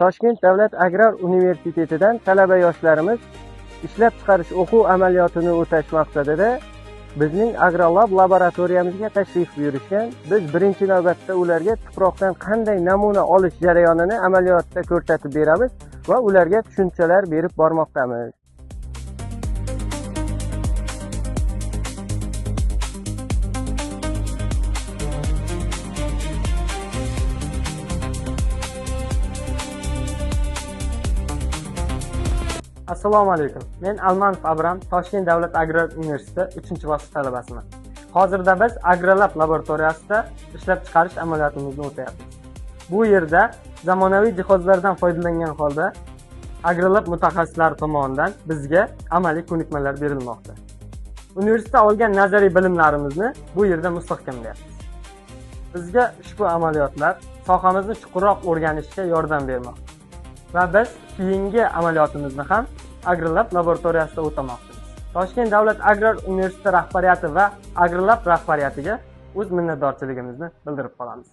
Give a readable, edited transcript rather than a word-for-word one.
Toshkent davlat agrar universitetidan talaba yoshlarimiz ishlab chiqarish o'quv amaliyotini o'tash maqsadida bizning Agrolab laboratoriyamizga tashrif buyurishgan. Biz birinchi navbatda ularga tuproqdan qanday namuna olish jarayonini amaliyotda ko'rsatib beramiz va ularga tushunchalar berib bormoqdamiz. Assalomu alaykum. Men Almanov Abram, Toshkent davlat agrar universiteti 3-bosqich talabasiman. Hozirda biz Agrolab laboratoriyasida ishlab chiqarish amaliyotimizni o'tayapmiz. Bu yerda zamonaviy jihozlardan foydalangan holda Agrolab mutaxassislari tomonidan bizga amaliy ko'nikmalar berilmoqda. Universitetda olgan nazariy bilimlarimizni bu yerda mustahkamlayapmiz. Bizga ushbu amaliyotlar sohamizni chuqurroq o'rganishga yordam bermoqda. Va biz keyingi amaliyotimizni ham Agrolab laboratoriyasida o'tamoqdamiz. Toshkent davlat agrar universiteti rahbariyati va Agrolab rahbariyatiga o'z minnatdorchiligimizni bildirib qolamiz.